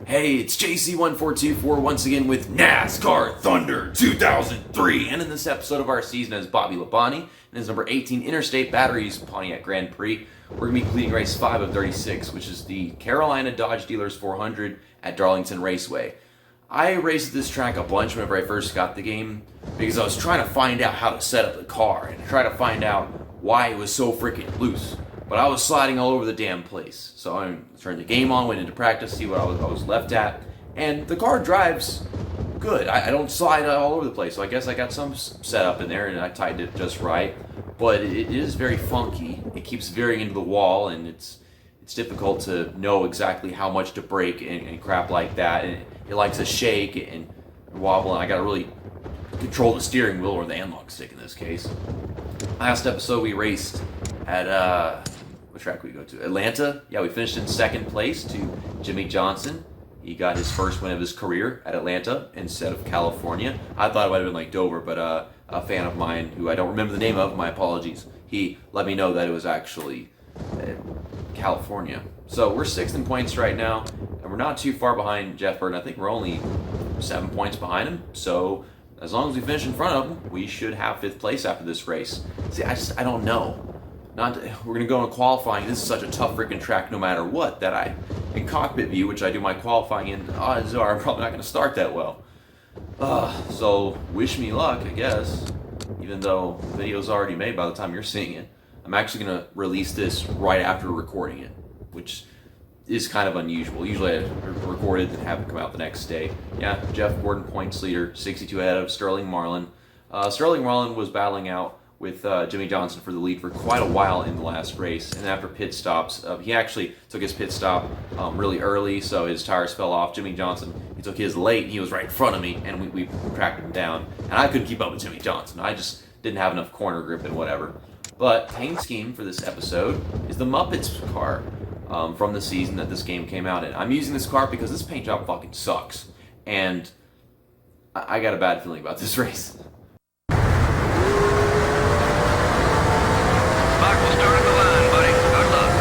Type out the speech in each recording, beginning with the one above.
Hey, it's JC1424 once again with NASCAR Thunder 2003. And in this episode of our season as Bobby Labonte and his number 18 Interstate Batteries Pontiac Grand Prix, we're going to be completing race 5 of 36, which is the Carolina Dodge Dealers 400 at Darlington Raceway. I raced this track a bunch whenever I first got the game because I was trying to find out how to set up the car and try to find out why it was so freaking loose. But I was sliding all over the damn place. So I turned the game on, went into practice, see what I was left at. And the car drives good. I don't slide all over the place. So I guess I got some setup in there and I tightened it just right. But it is very funky. It keeps veering into the wall and it's difficult to know exactly how much to brake and crap like that. And it likes to shake and wobble. And I got to really control the steering wheel or the analog stick in this case. Last episode we raced at what track we go to? Atlanta. Yeah, we finished in second place to Jimmy Johnson. He got his first win of his career at Atlanta instead of California. I thought it might have been like Dover, but a fan of mine who I don't remember the name of, my apologies, he let me know that it was actually California. So we're 6th in points right now, and we're not too far behind Jeff Burton. I think we're only 7 points behind him. So as long as we finish in front of him, we should have 5th place after this race. See, I don't know. We're going to go in qualifying. This is such a tough freaking track no matter what that in cockpit view, which I do my qualifying in, odds are I'm probably not going to start that well. So wish me luck, I guess. Even though the video's already made by the time you're seeing it. I'm actually going to release this right after recording it, which is kind of unusual. Usually I record it and have it come out the next day. Yeah, Jeff Gordon points leader, 62 ahead of Sterling Marlin. Sterling Marlin was battling out with Jimmy Johnson for the lead for quite a while in the last race, and after pit stops, he actually took his pit stop really early, so his tires fell off. Jimmy Johnson, he took his late, and he was right in front of me, and we tracked him down, and I couldn't keep up with Jimmy Johnson. I just didn't have enough corner grip and whatever. But paint scheme for this episode is the Muppets car from the season that this game came out in. I'm using this car because this paint job fucking sucks, and I got a bad feeling about this race. We'll start at the line, buddy. Good luck.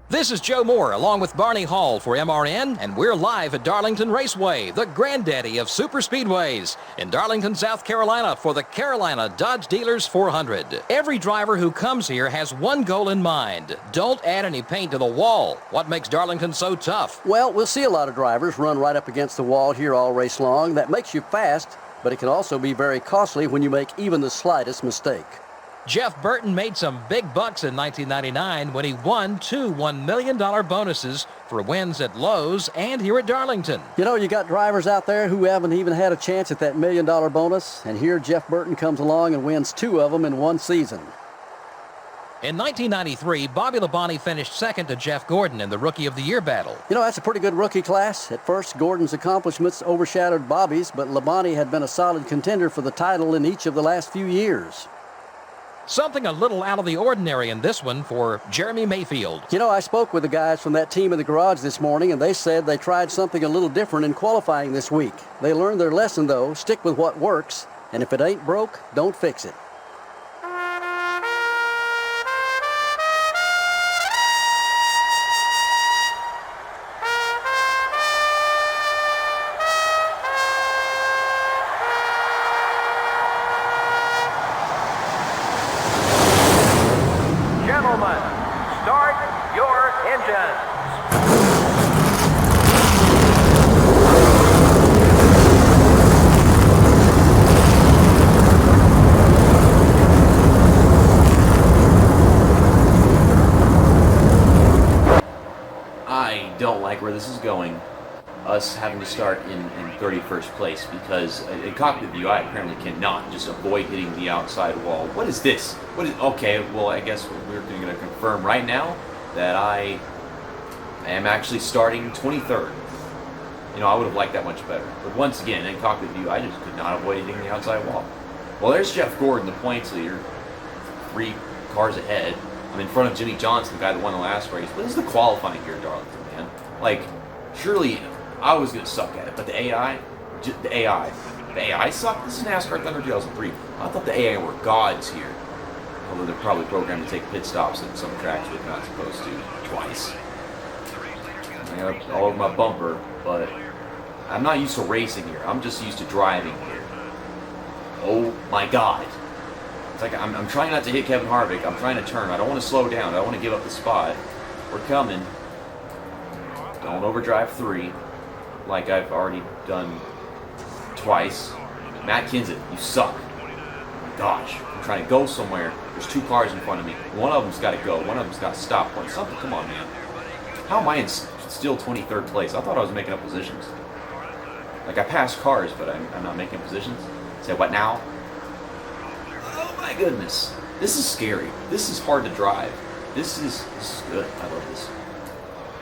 This is Joe Moore along with Barney Hall for MRN, and we're live at Darlington Raceway, the granddaddy of super speedways, in Darlington, South Carolina for the Carolina Dodge Dealers 400. Every driver who comes here has one goal in mind. Don't add any paint to the wall. What makes Darlington so tough? Well, we'll see a lot of drivers run right up against the wall here all race long. That makes you fast, but it can also be very costly when you make even the slightest mistake. Jeff Burton made some big bucks in 1999 when he won 2 $1 million bonuses for wins at Lowe's and here at Darlington. You know, you got drivers out there who haven't even had a chance at that $1 million bonus, and here Jeff Burton comes along and wins 2 of them in one season. In 1993, Bobby Labonte finished second to Jeff Gordon in the Rookie of the Year battle. You know, that's a pretty good rookie class. At first, Gordon's accomplishments overshadowed Bobby's, but Labonte had been a solid contender for the title in each of the last few years. Something a little out of the ordinary in this one for Jeremy Mayfield. You know, I spoke with the guys from that team in the garage this morning, and they said they tried something a little different in qualifying this week. They learned their lesson, though. Stick with what works, and if it ain't broke, don't fix it. Gentlemen, Start your engines. I don't like where this is going. Us having to start in 31st place because in cockpit view I apparently cannot just avoid hitting the outside wall. What is this? What is okay? Well, I guess we're going to confirm right now that I am actually starting 23rd. You know, I would have liked that much better. But once again, in cockpit view, I just could not avoid hitting the outside wall. Well, there's Jeff Gordon, the points leader, 3 cars ahead. I'm in front of Jimmy Johnson, the guy that won the last race. What is the qualifying here, Darlington, man? Like, surely I was going to suck at it, but the AI sucked. This is NASCAR Thunder 2003. I thought the AI were gods here. Although they're probably programmed to take pit stops at some tracks where they're not supposed to, twice. I got all over my bumper, but I'm not used to racing here. I'm just used to driving here. Oh my God. It's like I'm trying not to hit Kevin Harvick. I'm trying to turn. I don't want to slow down. I don't want to give up the spot. We're coming. Don't overdrive 3 like I've already done twice. Matt Kenseth, you suck. Oh my gosh. I'm trying to go somewhere. There's 2 cars in front of me. One of them's got to go. One of them's got to stop. Something. Come on, man. How am I in still 23rd place? I thought I was making up positions. Like, I passed cars, but I'm not making positions. Say, what now? Oh my goodness. This is scary. This is hard to drive. This is good. I love this.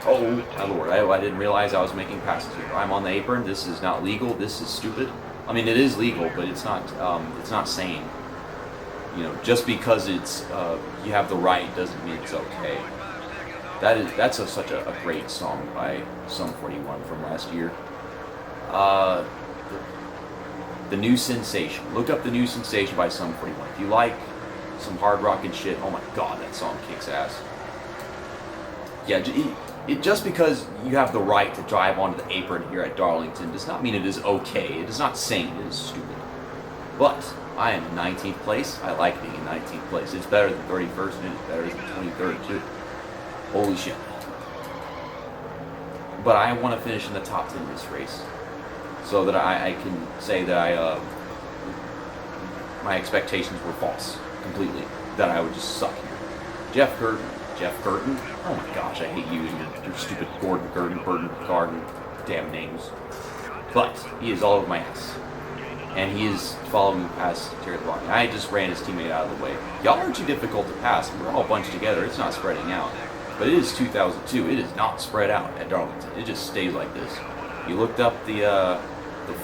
Oh my lord. I didn't realize I was making passes here. I'm on the apron. This is not legal. This is stupid. I mean, it is legal, but it's not sane. You know, just because it's you have the right doesn't mean it's okay. That's such a great song by Sum 41 from last year. The New Sensation. Look up The New Sensation by Sum 41. If you like some hard rock and shit, oh my god, that song kicks ass. Yeah, just because you have the right to drive onto the apron here at Darlington does not mean it is okay. It is not sane. It is stupid. But I am in 19th place. I like being in 19th place. It's better than 31st and it's better than 23rd too. Holy shit. But I want to finish in the top 10 in this race so that I can say that my expectations were false completely, that I would just suck here. Jeff Curtin? Oh my gosh, I hate you and your stupid Gordon Garden, damn names. But he is all over my ass. And he is following me past Terry Labonte. I just ran his teammate out of the way. Y'all are too difficult to pass. We're all bunched together. It's not spreading out. But it is 2002. It is not spread out at Darlington. It just stays like this. You looked up the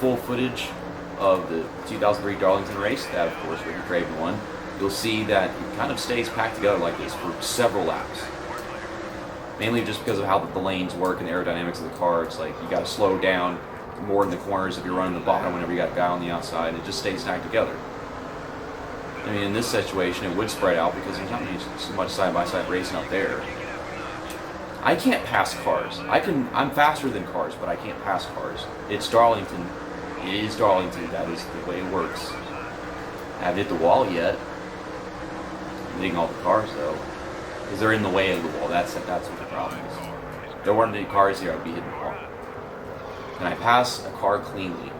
full footage of the 2003 Darlington race, that of course Ricky Craven won. You'll see that it kind of stays packed together like this for several laps. Mainly just because of how the lanes work and the aerodynamics of the car. It's like you got to slow down more in the corners if you're running the bottom whenever you got a guy on the outside. It just stays stacked together. I mean, in this situation, it would spread out because there's not so much side-by-side racing up there. I can't pass cars. I'm faster than cars, but I can't pass cars. It's Darlington. It is Darlington. That is the way it works. I haven't hit the wall yet. I'm hitting all the cars though, because they're in the way of the wall. That's what the problem is. If there weren't any cars here, I'd be hitting the wall. Can I pass a car cleanly?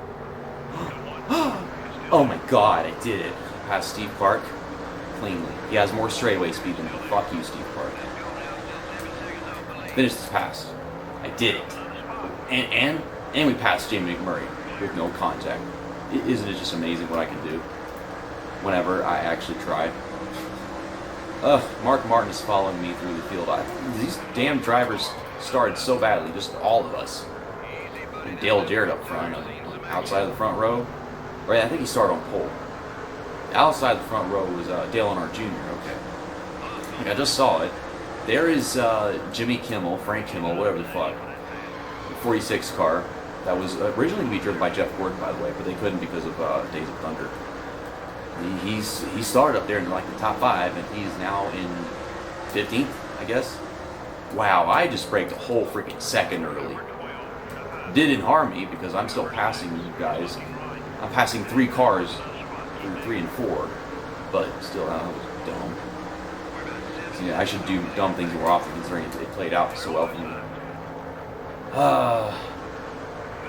Oh my god, I did it. I passed Steve Clark cleanly. He has more straightaway speed than me. Fuck you, Steve Clark. Finish this pass. I did it. And we passed Jamie McMurray with no contact. Isn't it just amazing what I can do whenever I actually try? Mark Martin is following me through the field. These damn drivers started so badly, just all of us. And Dale Jarrett up front, outside of the front row. Right, I think he started on pole. Outside the front row was Dale Earnhardt Jr., okay. Like, I just saw it. There is Jimmy Kimmel, Frank Kimmel, whatever the fuck. The 46 car. That was originally going to be driven by Jeff Gordon, by the way, but they couldn't because of Days of Thunder. He started up there in like the top 5, and he's now in 15th, I guess. Wow, I just braked a whole freaking second early. Didn't harm me because I'm still passing you guys. I'm passing 3 cars through 3 and 4, but still, I was dumb. Yeah, I should do dumb things more often considering it played out so well for me.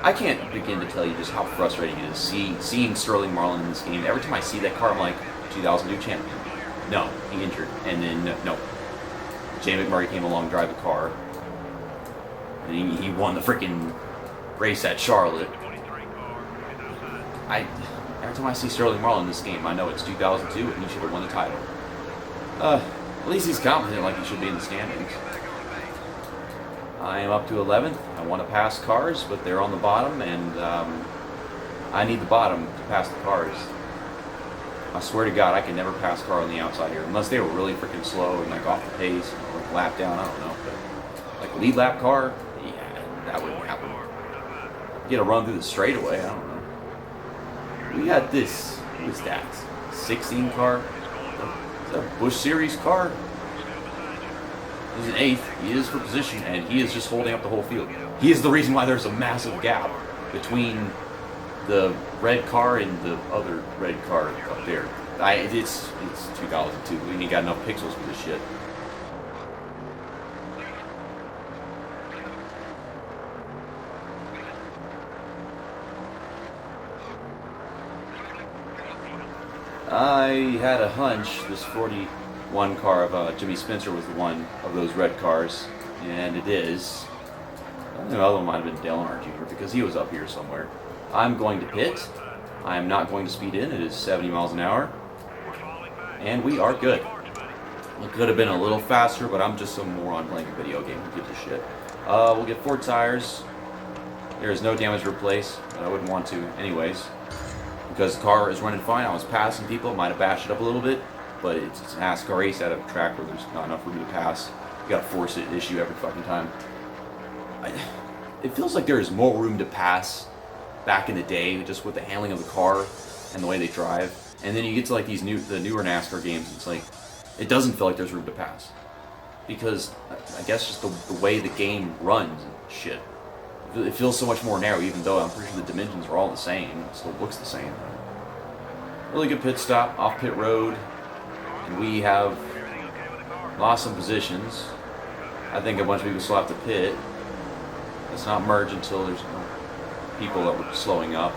I can't begin to tell you just how frustrating it is seeing Sterling Marlin in this game. Every time I see that car, I'm like, 2002 champion. No, he injured. And then, no. Jay McMurray came along, drive the car. And he won the freaking race at Charlotte. Every time I see Sterling Marlin in this game, I know it's 2002 and he should have won the title. At least he's competent like he should be in the standings. I am up to 11th. I want to pass cars, but they're on the bottom, and I need the bottom to pass the cars. I swear to God, I can never pass car on the outside here, unless they were really freaking slow and like off the pace, or like lap down, I don't know. But like lead lap car, yeah, that wouldn't happen. Get a run through the straightaway, I don't know. We got this, what is that? 16 car? Is that a Busch Series car? He's an 8th, he is for position, and he is just holding up the whole field. He is the reason why there's a massive gap between the red car and the other red car up there. It's 2002, we ain't got enough pixels for this shit. I had a hunch this 41 car of Jimmy Spencer was the one of those red cars, and it is. I think the other one might have been Dale Earnhardt Jr. because he was up here somewhere. I'm going to pit. I am not going to speed in. It is 70 miles an hour, and we are good. It could have been a little faster, but I'm just some moron playing a video game who gives a shit. We'll get 4 tires. There is no damage to replace, but I wouldn't want to anyways. Because the car is running fine, I was passing people, might have bashed it up a little bit, but it's a NASCAR race at a track where there's not enough room to pass. You gotta force it issue every fucking time. It feels like there is more room to pass back in the day, just with the handling of the car and the way they drive. And then you get to like the newer NASCAR games, it's like, it doesn't feel like there's room to pass. Because, I guess just the way the game runs and shit. It feels so much more narrow, even though I'm pretty sure the dimensions are all the same. It still looks the same. Really good pit stop off pit road, and we have lost some positions. I think a bunch of people still have to pit. Let's not merge until there's no people that were slowing up,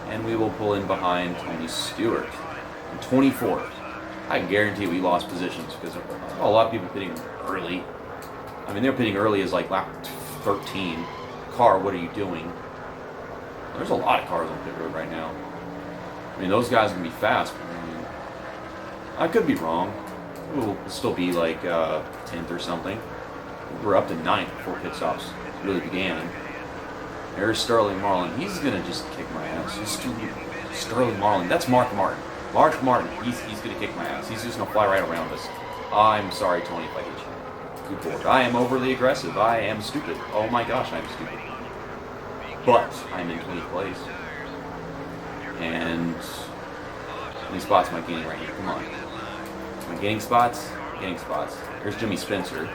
and we will pull in behind Tony Stewart in 24th. I guarantee we lost positions because a lot of people pitting early. I mean, they're pitting early as like lap 13. Car, what are you doing? There's a lot of cars on pit road right now. I mean, those guys can be fast, but I mean, I could be wrong. We'll still be like 10th or something. We're up to 9th before pit stops really began. There's Sterling Marlin. He's gonna just kick my ass. Sterling Marlin. That's Mark Martin. Mark Martin. He's gonna kick my ass. He's just gonna fly right around us. I'm sorry, Tony, if I hit you. Good boy. I am overly aggressive. I am stupid. Oh my gosh, I'm stupid. But I'm in 20th place. And how many spots am I gaining right here? Come on. Am I gaining spots? Gaining spots. There's Jimmy Spencer.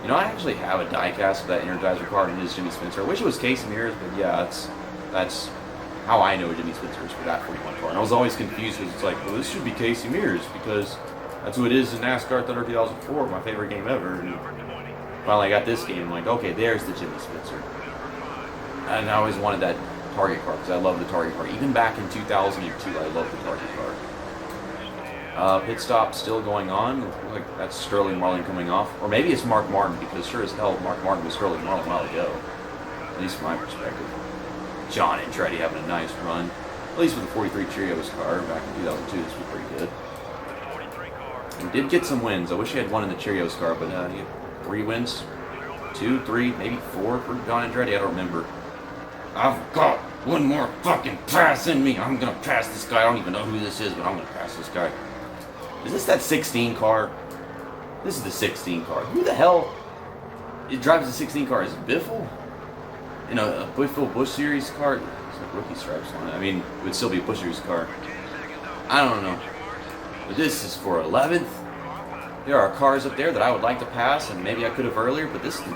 You know, I actually have a diecast of that Energizer car, and it is Jimmy Spencer. I wish it was Casey Mears, but yeah, that's how I know Jimmy Spencer is for that 41 car. And I was always confused because it's like, well, this should be Casey Mears because that's who it is in NASCAR Thunder 2004, my favorite game ever. And finally I got this game, I'm like, okay, there's the Jimmy Spencer. And I always wanted that Target car because I love the Target car. Even back in 2002, I loved the Target car. Pit stop still going on. Like that's Sterling Marlin coming off. Or maybe it's Mark Martin because sure as hell Mark Martin was Sterling Marlin a while ago. At least from my perspective. John Andretti having a nice run. At least with the 43 Cheerios car back in 2002, this was pretty good. He did get some wins. I wish he had one in the Cheerios car, but he had 3 wins. 2, 3, maybe 4 for John Andretti. I don't remember. I've got one more fucking pass in me. I'm gonna pass this guy. I don't even know who this is, but I'm gonna pass this guy. Is this that 16 car? This is the 16 car. Who the hell drives the 16 car? Is it Biffle? You know, a Biffle Busch Series car? It's like rookie stripes on it. I mean, it would still be a Busch Series car. I don't know. But this is for 11th. There are cars up there that I would like to pass, and maybe I could have earlier, but this is the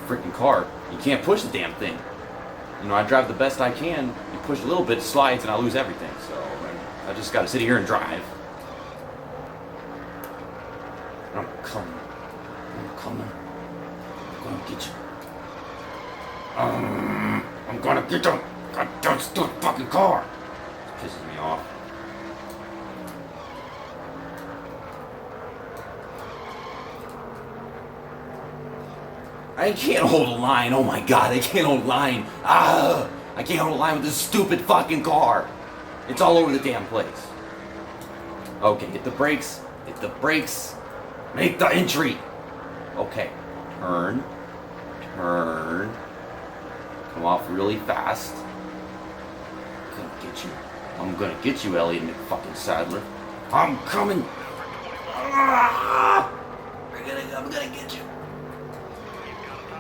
freaking car. You can't push the damn thing. You know, I drive the best I can. You push a little bit, it slides, and I lose everything. So I just got to sit here and drive. coming. I'm coming. I'm gonna get you. I'm gonna get you. God, don't steal the fucking car. This pisses me off. I can't hold a line. Oh my god, I can't hold a line. I can't hold a line with this stupid fucking car. It's all over the damn place. Okay, hit the brakes. Hit the brakes. Make the entry. Okay. Turn. Turn. Come off really fast. I'm gonna get you. I'm gonna get you, Elliot McFucking Sadler. I'm coming. I'm gonna get you.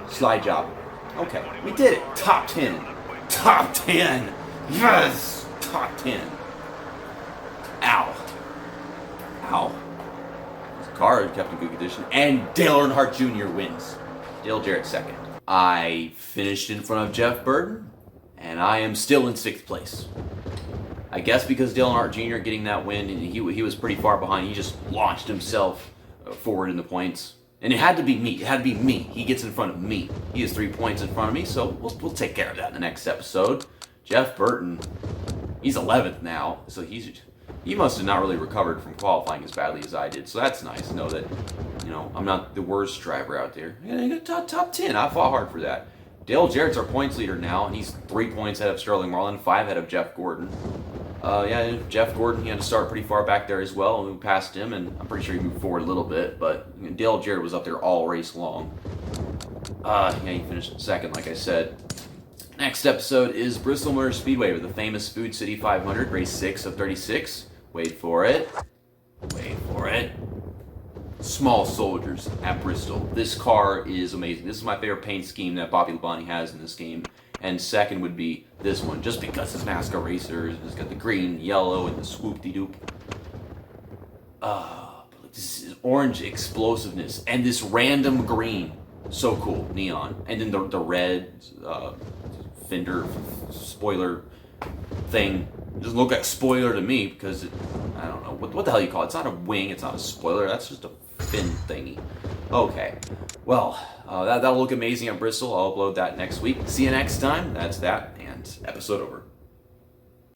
Slide job. Okay, we did it. Top 10. Top 10. Yes. Top 10. Ow. Ow. This car kept in good condition. And Dale Earnhardt Jr. wins. Dale Jarrett second. I finished in front of Jeff Burton, and I am still in 6th place. I guess because Dale Earnhardt Jr. getting that win, and he was pretty far behind. He just launched himself forward in the points. And it had to be me. It had to be me. He gets in front of me. He has 3 points in front of me, so we'll take care of that in the next episode. Jeff Burton, he's 11th now, so he must have not really recovered from qualifying as badly as I did. So that's nice to know that, I'm not the worst driver out there. I got top 10. I fought hard for that. Dale Jarrett's our points leader now, and he's 3 points ahead of Sterling Marlin, 5 ahead of Jeff Gordon. Jeff Gordon, he had to start pretty far back there as well, and we passed him, and I'm pretty sure he moved forward a little bit, but Dale Jarrett was up there all race long. He finished second, like I said. Next episode is Bristol Motor Speedway with the famous Food City 500, race 6 of 36. Wait for it. Wait for it. Small Soldiers at Bristol. This car is amazing. This is my favorite paint scheme that Bobby Labonte has in this game. And second would be this one, just because it's NASCAR racers. It's got the green, yellow, and the swoop-de-doop. This is orange explosiveness and this random green. So cool, neon. And then the red fender spoiler thing. It doesn't look like spoiler to me because I don't know what the hell you call it. It's not a wing. It's not a spoiler. That's just a fin thingy. Okay, well, that'll look amazing at Bristol. I'll upload that next week. See you next time. That's that, and episode over.